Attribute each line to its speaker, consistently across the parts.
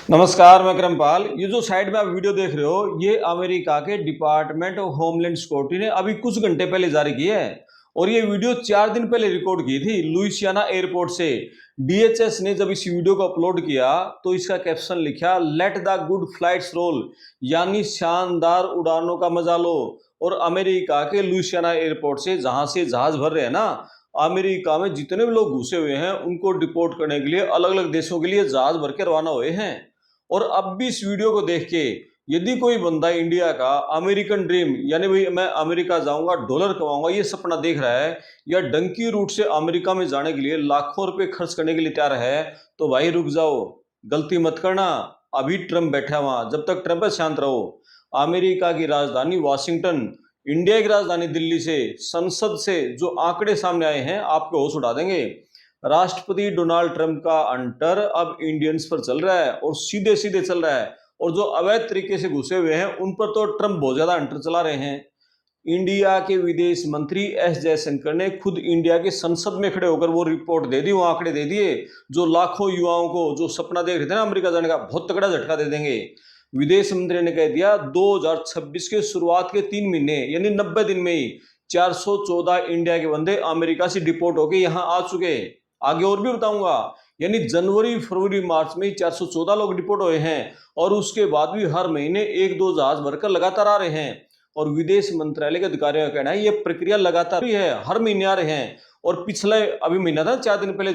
Speaker 1: नमस्कार, मैं क्रमपाल। ये जो साइड में आप वीडियो देख रहे हो, ये अमेरिका के डिपार्टमेंट ऑफ होमलैंड सिक्योरिटी ने अभी कुछ घंटे पहले जारी की है। और ये वीडियो 4 दिन पहले रिकॉर्ड की थी लुइसियाना एयरपोर्ट से। डीएचएस ने जब इस वीडियो को अपलोड किया तो इसका कैप्शन लिखा, let the good flights roll, यानी शानदार उड़ानों का मजा लो। और अमेरिका के लुइसियाना एयरपोर्ट से जहां से जहाज भर रहे हैं ना, अमेरिका में जितने भी लोग घुसे हुए हैं उनको डिपोर्ट करने के लिए अलग अलग देशों के लिए जहाज भर के रवाना हुए हैं। और अब भी इस वीडियो को देख के यदि कोई बंदा इंडिया का अमेरिकन ड्रीम, यानी भाई मैं अमेरिका जाऊंगा डॉलर कमाऊंगा, ये सपना देख रहा है, या डंकी रूट से अमेरिका में जाने के लिए लाखों रुपए खर्च करने के लिए तैयार है, तो भाई रुक जाओ, गलती मत करना। अभी ट्रंप बैठा वहां, जब तक ट्रंप है शांत रहो। अमेरिका की राजधानी वाशिंगटन, इंडिया की राजधानी दिल्ली से, संसद से जो आंकड़े सामने आए हैं आपके होश उड़ा देंगे। राष्ट्रपति डोनाल्ड ट्रंप का अंटर अब इंडियंस पर चल रहा है और सीधे सीधे चल रहा है। और जो अवैध तरीके से घुसे हुए हैं उन पर तो ट्रंप बहुत ज्यादा अंटर चला रहे हैं। इंडिया के विदेश मंत्री एस जयशंकर ने खुद इंडिया के संसद में खड़े होकर वो रिपोर्ट दे दी, वो आंकड़े दे दिए जो लाखों युवाओं को जो सपना देख रहे थे ना अमेरिका जाने का, बहुत तगड़ा झटका दे देंगे। विदेश मंत्री ने कह दिया 2026 के शुरुआत के 3 महीने यानी 90 दिन में ही 414 इंडिया के बंदे अमेरिका से डिपोर्ट होकर यहां आ चुके। आगे और भी बताऊंगा। यानी जनवरी फरवरी मार्च में ही 414 लोग डिपोर्ट हुए हैं और उसके बाद भी हर महीने एक दो जहाज भरकर लगातार आ रहे हैं। और विदेश मंत्रालय के अधिकारियों का कहना है ये प्रक्रिया लगातार ही है, हर महीने आ रहे हैं। और पिछले अभी महीना था 4 दिन पहले,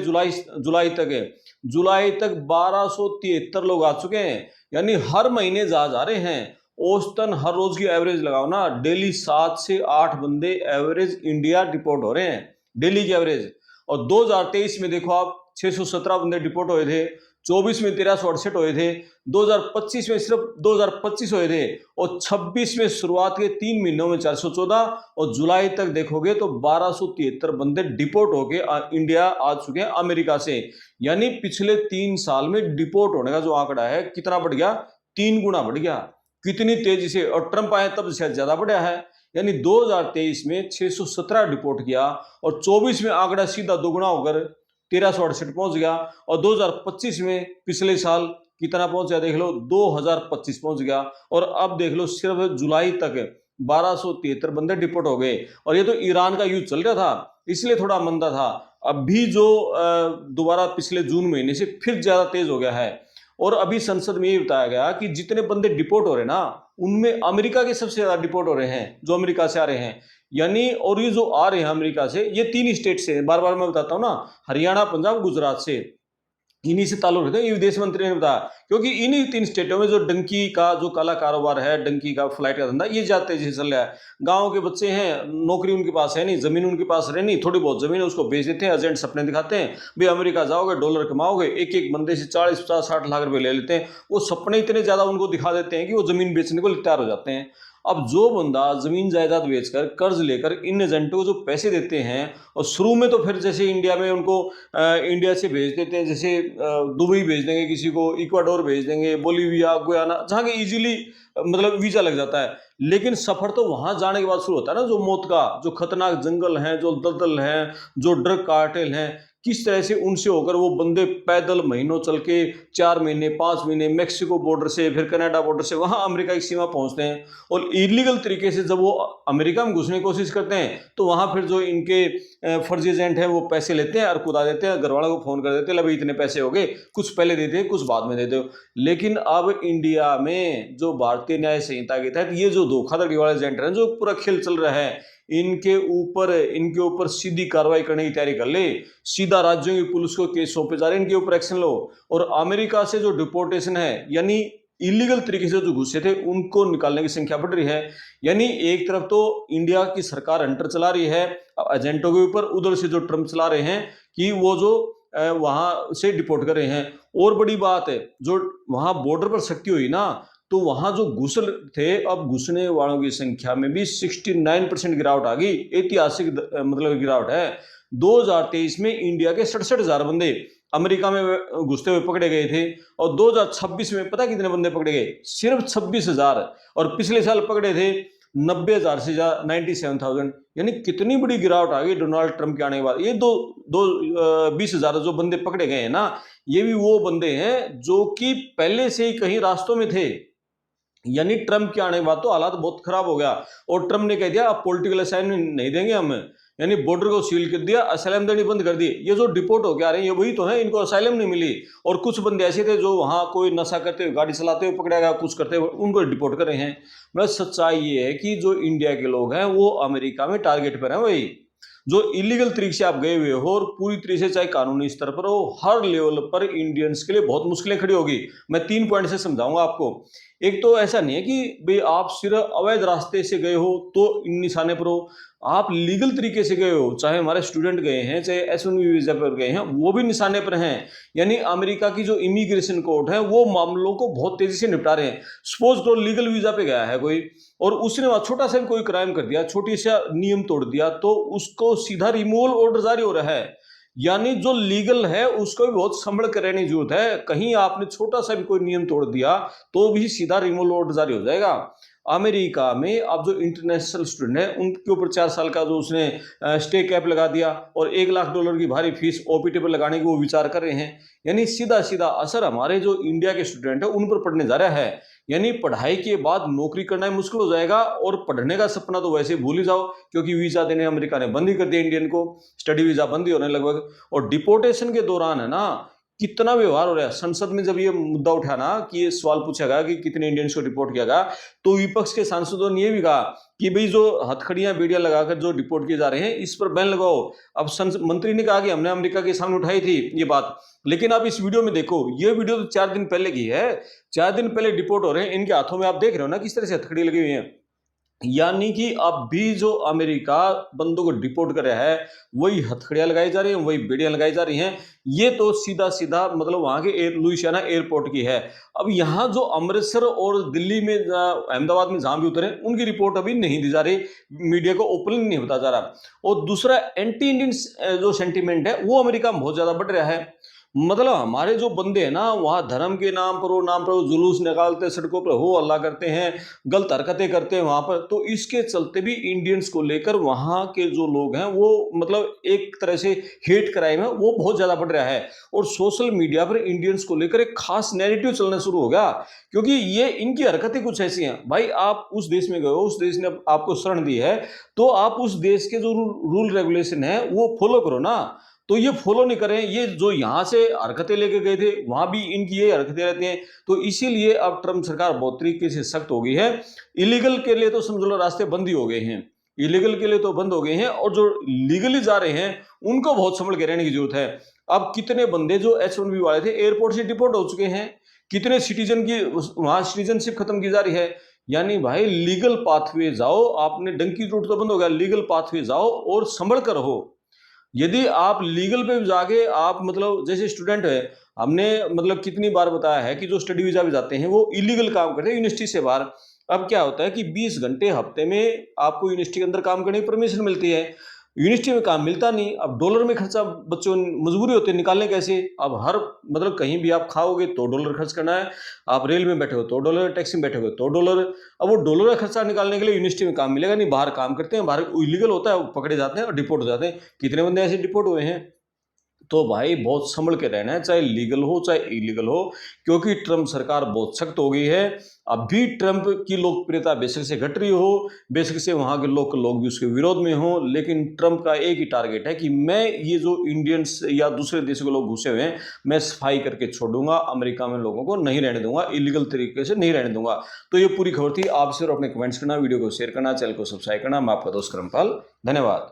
Speaker 1: जुलाई तक 1273 लोग आ चुके हैं। यानी हर महीने जहाज आ रहे हैं। औसतन हर रोज की एवरेज लगाओ ना, डेली 7 से 8 बंदे एवरेज इंडिया डिपोर्ट हो रहे हैं, डेली की एवरेज। और 2023 में देखो आप, 617 बंदे डिपोर्ट हुए थे, 24 में 1368 हुए थे, 2025 में सिर्फ 2025 हुए थे, और 26 में शुरुआत के 3 महीनों में 414, और जुलाई तक देखोगे तो 1273 बंदे डिपोर्ट होके इंडिया आ चुके हैं अमेरिका से। यानी पिछले 3 साल में डिपोर्ट होने का जो आंकड़ा है कितना बढ़ गया, 3 गुना बढ़ गया। कितनी तेजी से, और ट्रंप आए तब शायद ज्यादा बढ़ा है। यानी 2023 में 617 डिपोर्ट किया और 24 में आंकड़ा सीधा दोगुना होकर 1368 पहुंच गया, और 2025 में पिछले साल कितना पहुंच गया देख लो, 2025 पहुंच गया। और अब देख लो सिर्फ जुलाई तक 1273 बंदे डिपोर्ट हो गए। और ये तो ईरान का युद्ध चल रहा था इसलिए थोड़ा मंदा था। अभी जो दोबारा पिछले जून महीने से फिर ज्यादा तेज हो गया है। और अभी संसद में ये बताया गया कि जितने बंदे डिपोर्ट हो रहे हैं ना, उनमें अमेरिका के सबसे ज्यादा डिपोर्ट हो रहे हैं जो अमेरिका से आ रहे हैं। यानी और ये जो आ रहे हैं अमेरिका से, ये 3 स्टेट से, बार बार मैं बताता हूं ना, हरियाणा, पंजाब, गुजरात से, इन्हीं से ताल्लुक रखते हैं। ये विदेश मंत्री ने बताया क्योंकि इन्हीं 3 स्टेटों में जो डंकी का जो काला कारोबार है, डंकी का फ्लाइट का धंधा, ये ज्यादा तेजी से चल रहा है। गांव के बच्चे हैं, नौकरी उनके पास है नहीं, जमीन उनके पास रहे नहीं, थोड़ी बहुत जमीन है उसको बेच देते हैं, एजेंट सपने दिखाते हैं भाई अमेरिका जाओगे डॉलर कमाओगे, एक एक बंदे से 40 50 60 लाख रुपए ले लेते हैं। वो सपने इतने ज्यादा उनको दिखा देते हैं कि वो जमीन बेचने को तैयार हो जाते हैं। अब जो बंदा जमीन जायदाद बेचकर कर्ज लेकर इन एजेंटों को जो पैसे देते हैं, और शुरू में तो फिर जैसे इंडिया में उनको इंडिया से भेज देते हैं, जैसे दुबई भेज देंगे किसी को, इक्वाडोर भेज देंगे, बोलीविया, गुयाना, जहाँ के इजीली मतलब वीजा लग जाता है। लेकिन सफर तो वहां जाने के बाद शुरू होता है ना, जो मौत का, जो खतरनाक जंगल है, जो दलदल है, जो ड्रग कार्टेल हैं, किस तरह से उनसे होकर वो बंदे पैदल महीनों चल के 4 महीने 5 महीने मेक्सिको बॉर्डर से, फिर कनाडा बॉर्डर से वहां अमेरिका की सीमा पहुंचते हैं। और इलीगल तरीके से जब वो अमेरिका में घुसने की कोशिश करते हैं तो वहां फिर जो इनके फर्जी एजेंट हैं वो पैसे लेते हैं और कुदा देते हैं, घर वालों को फोन कर देते हैं, भाई इतने पैसे हो गए, कुछ पहले दे दे कुछ बाद में दे दो। लेकिन अब इंडिया में जो भारतीय न्याय संहिता के तहत ये जो धोखाधड़ी वाले एजेंट हैं, जो पूरा खेल चल रहा है, इनके ऊपर सीधी कार्रवाई करने की तैयारी कर ले। सीधा राज्यों की पुलिस को केस सौंपे जा रहे हैं, इनके ऊपर एक्शन लो। और अमेरिका से जो डिपोर्टेशन है, यानी इलीगल तरीके से जो घुसे थे उनको निकालने की संख्या बढ़ रही है। यानी एक तरफ तो इंडिया की सरकार हंटर चला रही है एजेंटों के ऊपर, उधर से जो ट्रम्प चला रहे हैं कि वो जो वहां से डिपोर्ट कर रहे हैं। और बड़ी बात है, जो वहां बॉर्डर पर सख्ती हुई ना, तो वहां जो घुस थे, अब घुसने वालों की संख्या में भी 69% गिरावट आ गई। ऐतिहासिक मतलब गिरावट है। 2023 में इंडिया के 67,000 बंदे अमेरिका में घुसते हुए पकड़े गए थे, और 2026 में पता कितने बंदे पकड़े गए, सिर्फ 26,000। और पिछले साल पकड़े थे 90,000 से ज्यादा 97,000, यानी कितनी बड़ी गिरावट आ गई डोनाल्ड ट्रंप के आने के बाद। ये 20,000 जो बंदे पकड़े गए हैं ना, ये भी वो बंदे हैं जो कि पहले से ही कहीं रास्तों में थे। यानी ट्रंप के आने के बाद तो हालात बहुत खराब हो गया, और ट्रंप ने कह दिया अब पॉलिटिकल असाइलम नहीं देंगे हम, यानी बॉर्डर को सील कर दिया, असाइलम देनी बंद कर दी। ये जो डिपोर्ट होकर आ रहे हैं ये वही तो है, इनको असाइलम नहीं मिली। और कुछ बंदे ऐसे थे जो वहां कोई नशा करते हुए गाड़ी चलाते हुए पकड़ा गया, कुछ करते हुए, उनको डिपोर्ट कर रहे हैं। मतलब सच्चाई ये है कि जो इंडिया के लोग हैं वो अमेरिका में टारगेट पर हैं। वही जो इलीगल तरीके से आप गए हुए हो और पूरी तरीके से चाहे कानूनी स्तर पर हो, हर लेवल पर इंडियंस के लिए बहुत मुश्किलें खड़ी होगी। मैं 3 पॉइंट से समझाऊंगा आपको। एक तो ऐसा नहीं है कि भाई आप सिर्फ अवैध रास्ते से गए हो तो इन निशाने पर हो, आप लीगल तरीके से गए हो, चाहे हमारे स्टूडेंट गए हैं, चाहे H1B वीजा पर गए हैं, वो भी निशाने पर हैं। यानी अमेरिका की जो इमिग्रेशन कोर्ट है वो मामलों को बहुत तेजी से निपटा रहे हैं। सपोज तो लीगल वीजा पे गया है कोई और उसने वहां छोटा सा भी कोई क्राइम कर दिया, छोटी सा नियम तोड़ दिया, तो उसको सीधा रिमूवल ऑर्डर जारी हो रहा है। यानी जो लीगल है उसको भी बहुत संभल कर रहने की जरूरत है। कहीं आपने छोटा सा भी कोई नियम तोड़ दिया तो भी सीधा रिमूवल ऑर्डर जारी हो जाएगा। अमेरिका में अब जो इंटरनेशनल स्टूडेंट है उनके ऊपर 4 साल का जो उसने स्टे कैप लगा दिया और $1 लाख की भारी फीस ओपीटी पर लगाने की वो विचार कर रहे हैं। यानी सीधा सीधा असर हमारे जो इंडिया के स्टूडेंट है उन पर पड़ने जा रहा है। यानी पढ़ाई के बाद नौकरी करना ही मुश्किल हो जाएगा, और पढ़ने का सपना तो वैसे भूल ही जाओ, क्योंकि वीजा देने अमेरिका ने बंद ही कर दिया इंडियन को, स्टडी वीजा बंद ही होने लगभग। और डिपोर्टेशन के दौरान है ना कितना व्यवहार हो रहा है। संसद में जब ये मुद्दा उठा ना कि ये सवाल पूछा गया कि कितने इंडियंस को डिपोर्ट किया गया, तो विपक्ष के सांसदों ने ये भी कहा कि भाई जो हथकड़ियां बेड़ियां लगाकर जो डिपोर्ट किए जा रहे हैं इस पर बैन लगाओ। अब मंत्री ने कहा कि हमने अमेरिका के सामने उठाई थी ये बात, लेकिन आप इस वीडियो में देखो, ये वीडियो तो 4 दिन पहले की है। 4 दिन पहले डिपोर्ट हो रहे हैं, इनके हाथों में आप देख रहे हो ना किस तरह से हथकड़ी लगी हुई है। यानी कि अब भी जो अमेरिका बंदों को डिपोर्ट कर रहा है वही हथकड़ियां लगाई जा रही हैं, वही बेड़ियां लगाई जा रही हैं। ये तो सीधा सीधा मतलब वहां के लुइसियाना एयरपोर्ट की है। अब यहाँ जो अमृतसर और दिल्ली में अहमदाबाद में जहां भी उतरे उनकी रिपोर्ट अभी नहीं दी जा रही, मीडिया को ओपनली नहीं बताया जा रहा। और दूसरा एंटी इंडियन जो सेंटीमेंट है वो अमेरिका में बहुत ज्यादा बढ़ रहा है। मतलब हमारे जो बंदे हैं ना वहां धर्म के नाम पर वो जुलूस निकालते, सड़कों पर हो हल्ला करते हैं, गलत हरकतें करते हैं वहां पर, तो इसके चलते भी इंडियंस को लेकर वहां के जो लोग हैं वो मतलब एक तरह से हेट क्राइम है वो बहुत ज्यादा बढ़ रहा है। और सोशल मीडिया पर इंडियंस को लेकर एक खास नैरेटिव चलना शुरू हो गया, क्योंकि ये इनकी हरकतें कुछ ऐसी हैं। भाई आप उस देश में गए हो, उस देश ने आपको शरण दी है, तो आप उस देश के जो रूल रेगुलेशन है वो फॉलो करो ना। तो ये फॉलो नहीं करें, ये जो यहां से हरकतें लेके गए थे वहां भी इनकी ये हरकतें रहती हैं। तो इसीलिए अब ट्रम्प सरकार बहुत तरीके से सख्त हो गई है। इलीगल के लिए तो समझ लो रास्ते बंद ही हो गए हैं, इलीगल के लिए तो बंद हो गए हैं, और जो लीगली जा रहे हैं उनको बहुत संभल के रहने की जरूरत है। अब कितने बंदे जो H1B वाले थे एयरपोर्ट से डिपोर्ट हो चुके हैं, कितने सिटीजन की वहां सिटीजनशिप खत्म की जा रही है। यानी भाई लीगल पाथवे जाओ, आपने डंकी रूट तो बंद हो गया, लीगल पाथवे जाओ और संभल कर रहो। यदि आप लीगल पे जाके आप मतलब जैसे स्टूडेंट है, हमने मतलब कितनी बार बताया है कि जो स्टडी वीजा पे जाते हैं वो इलीगल काम करते हैं यूनिवर्सिटी से बाहर। अब क्या होता है कि 20 घंटे हफ्ते में आपको यूनिवर्सिटी के अंदर काम करने की परमिशन मिलती है, यूनिवर्सिटी में काम मिलता नहीं। अब डॉलर में खर्चा बच्चों मजबूरी होती है, निकालने कैसे। अब हर मतलब कहीं भी आप खाओगे तो डॉलर खर्च करना है, आप रेल में बैठे हो तो डॉलर, टैक्सी में बैठे हो तो डॉलर। अब वो डॉलर का खर्चा निकालने के लिए यूनिवर्सिटी में काम मिलेगा नहीं, बाहर काम करते हैं, बाहर इलीगल होता है, वो पकड़े जाते हैं और डिपोर्ट हो जाते हैं। कितने बंदे ऐसे डिपोर्ट हुए हैं। तो भाई बहुत संभल के रहना है, चाहे लीगल हो चाहे इलीगल हो, क्योंकि ट्रम्प सरकार बहुत सख्त हो गई है। अभी ट्रम्प की लोकप्रियता बेशक से घट रही हो, बेशक से वहां के लोग भी उसके विरोध में हो, लेकिन ट्रम्प का एक ही टारगेट है कि मैं ये जो इंडियंस या दूसरे देशों के लोग घुसे हुए हैं मैं सफाई करके छोड़ूंगा, अमेरिका में लोगों को नहीं रहने दूंगा, इलीगल तरीके से नहीं रहने दूंगा। तो ये पूरी खबर थी। आप सिर्फ अपने कमेंट्स करना, वीडियो को शेयर करना, चैनल को सब्सक्राइब करना। मैं आपका दोस्त करमपाल, धन्यवाद।